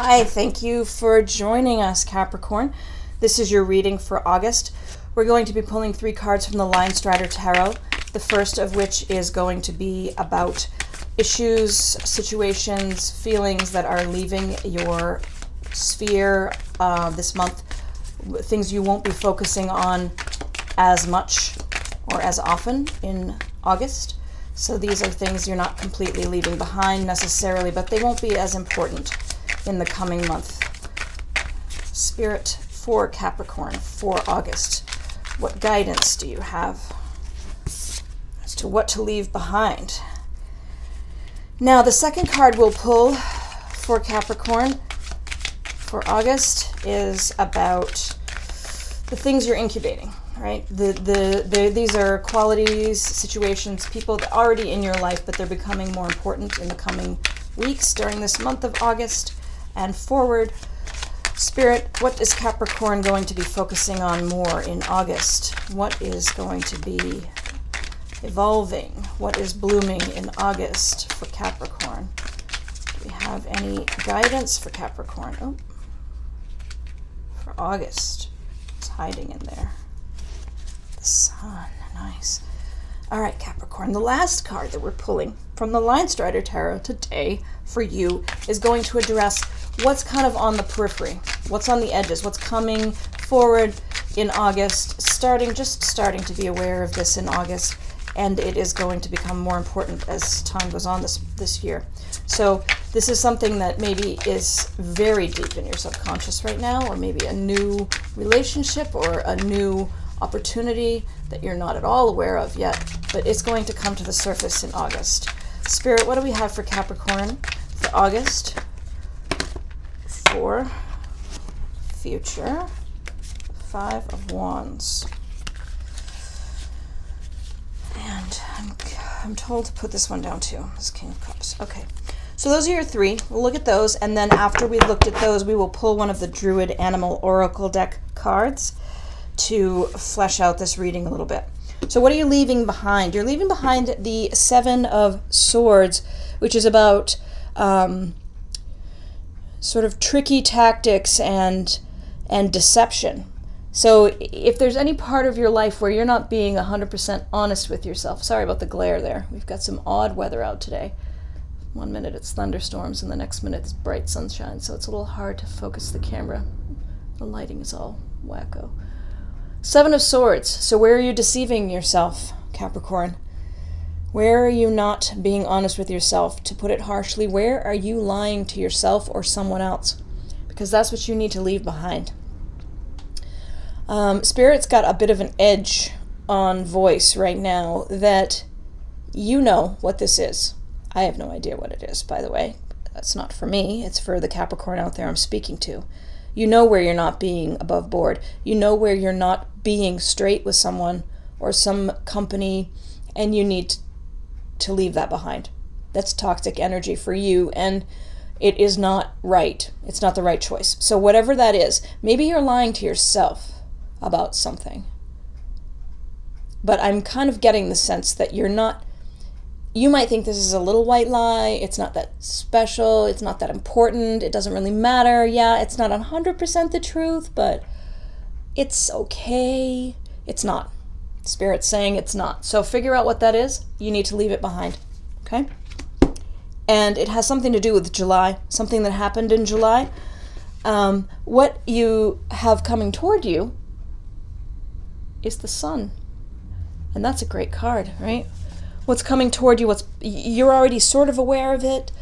Hi, thank you for joining us, Capricorn. This is your reading for August. We're going to be pulling 3 cards from the Linestrider Tarot, the first of which is going to be about issues, situations, feelings that are leaving your sphere this month, things you won't be focusing on as much or as often in August. So these are things you're not completely leaving behind necessarily, but they won't be as important in the coming month. Spirit for Capricorn for August. What guidance do you have as to what to leave behind? Now, the second card we'll pull for Capricorn for August is about the things you're incubating, right? These are qualities, situations, people that are already in your life, but they're becoming more important in the coming weeks during this month of August and forward. Spirit, what is Capricorn going to be focusing on more in August? What is going to be evolving? What is blooming in August for Capricorn? Do we have any guidance for Capricorn? Oh, for August. It's hiding in there. The sun, nice. All right, Capricorn, the last card that we're pulling from the Linestrider Tarot today for you is going to address what's kind of on the periphery, what's on the edges, what's coming forward in August, just starting to be aware of this in August, and it is going to become more important as time goes on this year. So this is something that maybe is very deep in your subconscious right now, or maybe a new relationship or a new opportunity that you're not at all aware of yet, but it's going to come to the surface in August. Spirit, what do we have for Capricorn for August? For future, 5 of Wands. And I'm told to put this one down too, this King of Cups. Okay, so those are your 3. We'll look at those, and then after we've looked at those, we will pull one of the Druid Animal Oracle deck cards to flesh out this reading a little bit. So what are you leaving behind? You're leaving behind the 7 of Swords, which is about sort of tricky tactics and deception. So if there's any part of your life where you're not being 100% honest with yourself, sorry about the glare there. We've got some odd weather out today. 1 minute it's thunderstorms and the next minute it's bright sunshine, so it's a little hard to focus the camera. The lighting is all wacko. 7 of Swords. So where are you deceiving yourself, Capricorn? Where are you not being honest with yourself? To put it harshly, where are you lying to yourself or someone else? Because that's what you need to leave behind. Spirit's got a bit of an edge on voice right now that you know what this is. I have no idea what it is, by the way. That's not for me. It's for the Capricorn out there I'm speaking to. You know where you're not being above board. You know where you're not being straight with someone or some company, and you need to leave that behind. That's toxic energy for you, and it is not right. It's not the right choice. So whatever that is, maybe you're lying to yourself about something. But I'm kind of getting the sense that you're not. You might think this is a little white lie, it's not that special, it's not that important, it doesn't really matter. Yeah, it's not 100% the truth, but it's okay. It's not. Spirit's saying it's not. So figure out what that is. You need to leave it behind, okay? And it has something to do with July, something that happened in July. What you have coming toward you is the sun. And that's a great card, right? What's coming toward you, you're already sort of aware of it,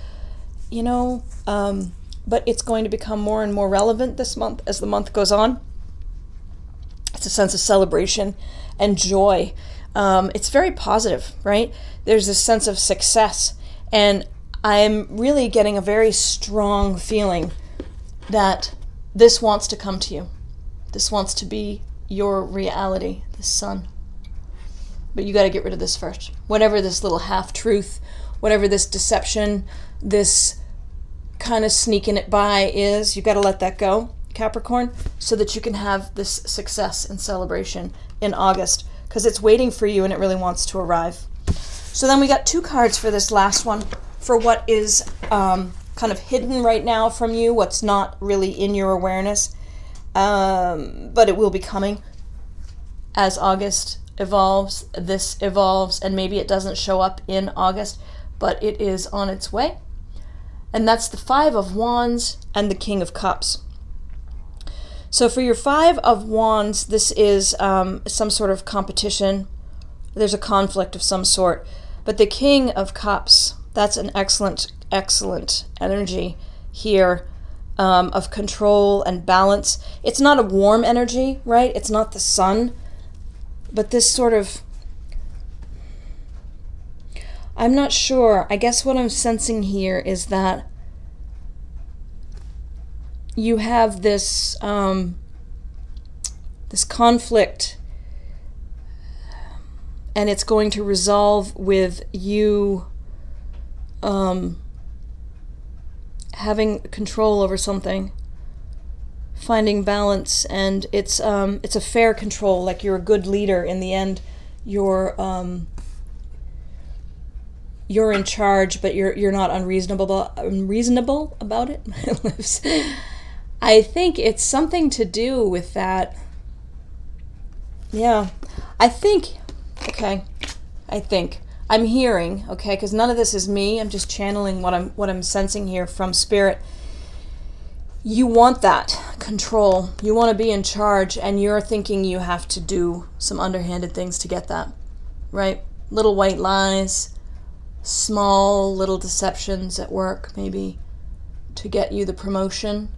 you know, but it's going to become more and more relevant this month as the month goes on. It's a sense of celebration and joy. It's very positive, right? There's this sense of success, and I'm really getting a very strong feeling that this wants to come to you. This wants to be your reality, the sun. But you got to get rid of this first. Whatever this little half-truth, whatever this deception, this kind of sneaking it by is, you got to let that go, Capricorn, so that you can have this success and celebration in August, because it's waiting for you and it really wants to arrive. So then we got 2 cards for this last one, for what is kind of hidden right now from you, what's not really in your awareness. But it will be coming as August evolves, this evolves, and maybe it doesn't show up in August, but it is on its way. And that's the Five of Wands and the King of Cups. So for your Five of Wands, this is some sort of competition. There's a conflict of some sort. But the King of Cups, that's an excellent, excellent energy here of control and balance. It's not a warm energy, right? It's not the sun. But this sort of, I'm not sure. I guess what I'm sensing here is that you have this this conflict, and it's going to resolve with you having control over something, finding balance, and it's a fair control. Like you're a good leader in the end. You're in charge, but you're not unreasonable about it. I think it's something to do with that. Yeah, I think I'm hearing, okay, because none of this is me. I'm just channeling what I'm sensing here from Spirit. You want that control. You want to be in charge, and you're thinking you have to do some underhanded things to get that, right? Little white lies, small little deceptions at work, maybe, to get you the promotion.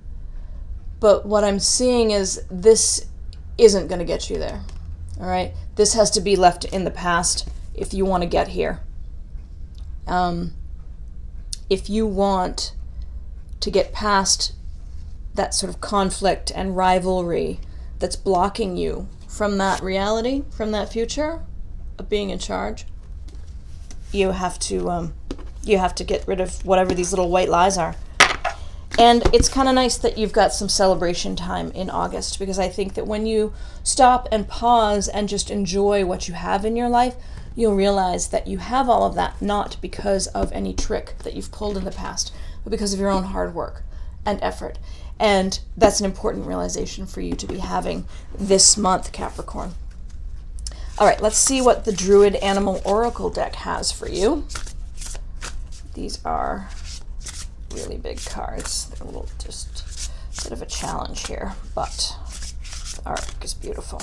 But what I'm seeing is this isn't going to get you there, all right? This has to be left in the past if you want to get here. If you want to get past that sort of conflict and rivalry that's blocking you from that reality, from that future of being in charge, you have to get rid of whatever these little white lies are. And it's kind of nice that you've got some celebration time in August, because I think that when you stop and pause and just enjoy what you have in your life, you'll realize that you have all of that not because of any trick that you've pulled in the past, but because of your own hard work and effort. And that's an important realization for you to be having this month, Capricorn. All right, let's see what the Druid Animal Oracle deck has for you. These are really big cards. They're a little just a bit of a challenge here, but the art is beautiful.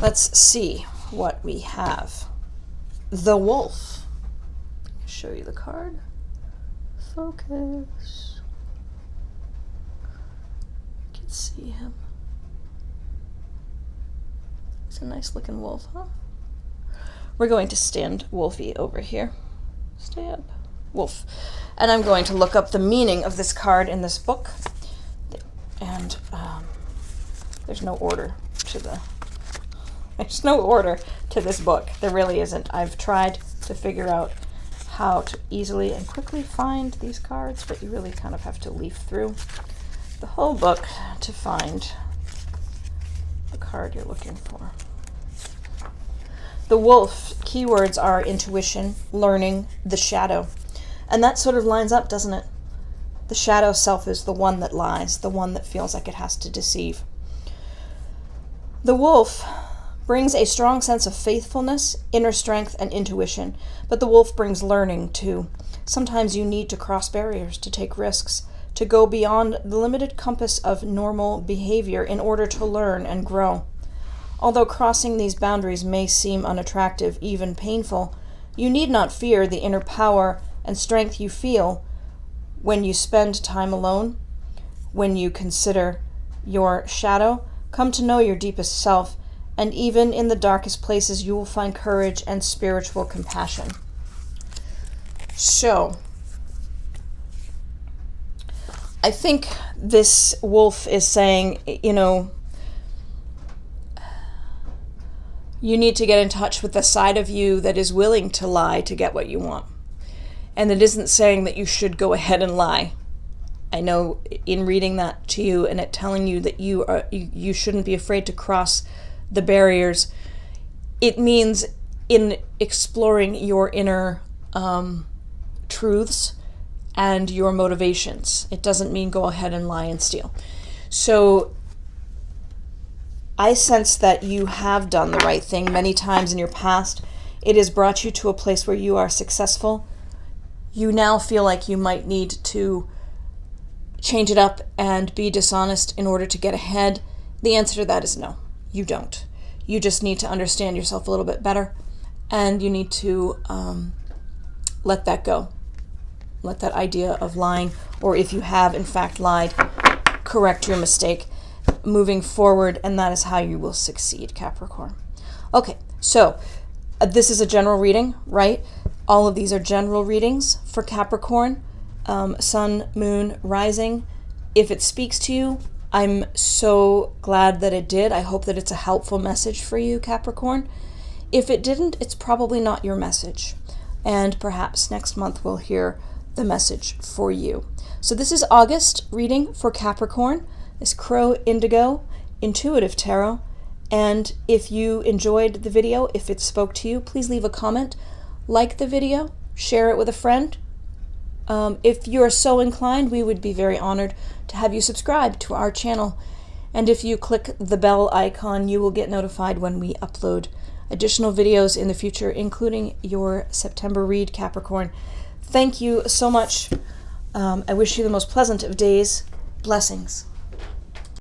Let's see what we have. The Wolf. I'll show you the card. Focus. You can see him. He's a nice looking wolf, huh? We're going to stand Wolfie over here. Stay up. Wolf. And I'm going to look up the meaning of this card in this book. And there's no order to this book. There really isn't. I've tried to figure out how to easily and quickly find these cards, but you really kind of have to leaf through the whole book to find the card you're looking for. The Wolf keywords are intuition, learning, the shadow. And that sort of lines up, doesn't it? The shadow self is the one that lies, the one that feels like it has to deceive. The Wolf brings a strong sense of faithfulness, inner strength, and intuition. But the Wolf brings learning, too. Sometimes you need to cross barriers, to take risks, to go beyond the limited compass of normal behavior in order to learn and grow. Although crossing these boundaries may seem unattractive, even painful, you need not fear the inner power and strength you feel when you spend time alone, when you consider your shadow, come to know your deepest self, and even in the darkest places you will find courage and spiritual compassion. So, I think this wolf is saying, you need to get in touch with the side of you that is willing to lie to get what you want. And it isn't saying that you should go ahead and lie. I know in reading that to you and it telling you that you shouldn't be afraid to cross the barriers, it means in exploring your inner truths and your motivations. It doesn't mean go ahead and lie and steal. So I sense that you have done the right thing many times in your past. It has brought you to a place where you are successful. You now feel like you might need to change it up and be dishonest in order to get ahead. The answer to that is no, you don't. You just need to understand yourself a little bit better, and you need to let that go. Let that idea of lying, or if you have in fact lied, correct your mistake moving forward, and that is how you will succeed, Capricorn. Okay, so this is a general reading, right? All of these are general readings for Capricorn, sun, moon, rising. If it speaks to you, I'm so glad that it did. I hope that it's a helpful message for you, Capricorn. If it didn't, it's probably not your message. And perhaps next month we'll hear the message for you. So this is August reading for Capricorn, this Crow Indigo Intuitive Tarot. And if you enjoyed the video, if it spoke to you, please leave a comment, like the video, share it with a friend. If you're so inclined, we would be very honored to have you subscribe to our channel. And if you click the bell icon, you will get notified when we upload additional videos in the future, including your September read, Capricorn. Thank you so much. I wish you the most pleasant of days. Blessings.